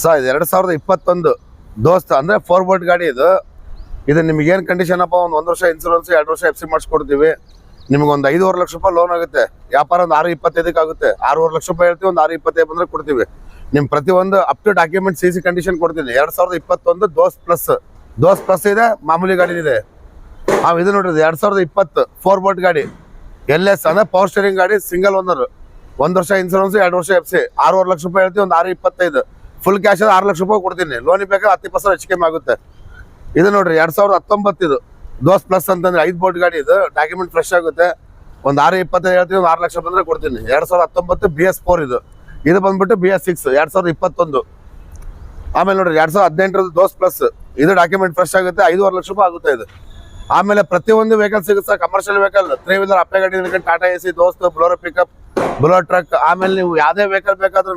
Sir ಇದು 2021 ದೋಸ್ತ್ ಅಂದ್ರೆ 4 ಗಾಡಿ ಇದು ನಿಮ್ಗೆ ಏನ್ ಕಂಡೀಷನ್ ಅಪ್ಪ, ಒಂದು ವರ್ಷ ಇನ್ಸೂರೆನ್ಸ್ 2 ವರ್ಷ FC ಮಾಡಿಸ್ಕೊಡ್ತೀವಿ. ನಿಮ್ಗೆ ಒಂದು 5.5 ಲಕ್ಷ ರೂಪಾಯಿ ಲೋನ್ ಆಗುತ್ತೆ. ವ್ಯಾಪಾರ ಒಂದು 6.25 ಆಗುತ್ತೆ. 6.5 ಲಕ್ಷ ರೂಪಾಯಿ ಹೇಳ್ತೀವಿ, ಒಂದು 6.25 ಬಂದ್ರೆ ಕೊಡ್ತೀವಿ. ನಿಮ್ ಪ್ರತಿಯೊಂದು up to document CC condition ಕೊಡ್ತೀನಿ. 2021 ದೋಸ್ ಪ್ಲಸ್ ಇದೆ, ಮಾಮೂಲಿ ಗಾಡಿ ಇದೆ. ಇದು ನೋಡ್ರಿ 2020 4 ಗಾಡಿ LS ಅಂದ್ರೆ ಪವರ್ ಸ್ಟೇರಿಂಗ್ ಗಾಡಿ, ಸಿಂಗಲ್ ಓನರ್, 1 ವರ್ಷ ಇನ್ಸೂರೆನ್ಸ್ 2 ವರ್ಷ FC. 6.5 ಲಕ್ಷ ರೂಪಾಯಿ ಹೇಳ್ತೀವಿ, ಒಂದು 6.25. ಫುಲ್ ಕ್ಯಾಶ್ 6 ಲಕ್ಷ ರೂಪಾಯಿ ಕೊಡ್ತೀನಿ. ಲೋನ್ ಬೇಕಾದ್ರೆ 10% ಹೆಚ್ಚು ಕಮ್ಮಿ ಆಗುತ್ತೆ. ಇದು ನೋಡ್ರಿ 2019 ಇದು ದೋಸ್ ಪ್ಲಸ್ ಅಂತಂದ್ರೆ 5 ಗಾಡಿ. ಇದು ಡಾಕ್ಯುಮೆಂಟ್ ಫ್ರೆಶ್ ಆಗುತ್ತೆ. ಒಂದು 6.25 ಹೇಳ್ತೀವಿ, ಒಂದು 6 ಲಕ್ಷ ಬಂದ್ರೆ ಕೊಡ್ತೀನಿ. 2019 BS4 ಇದು ಬಂದ್ಬಿಟ್ಟು BS6 2021. ಆಮೇಲೆ ನೋಡ್ರಿ 2018 ದೋಸ್ ಪ್ಲಸ್, ಇದು ಡಾಕ್ಯುಮೆಂಟ್ ಫ್ರೆಶ್ ಆಗುತ್ತೆ. 5.5 ಲಕ್ಷ ರೂಪಾಯಿ ಆಗುತ್ತೆ ಇದು. ಆಮೇಲೆ ಪ್ರತಿಯೊಂದು ವೆಹಿಕಲ್ ಸಿಗುತ್ತೆ, ಕಮರ್ಷಿಯಲ್ ವೆಹಿಕಲ್, 3 ವೀಲರ್, ಅಪ್ಲೈ ಗಾಡಿ, ಟಾಟಾ AC, ದೋಸ್ತ್, ಬ್ಲೋರೋ ಪಿಕಪ್, ಬುಲೋ ಟ್ರಕ್. ಆಮೇಲೆ ನೀವು ಯಾವ್ದೇ ವೆಹಿಕಲ್ ಬೇಕಾದ್ರೂ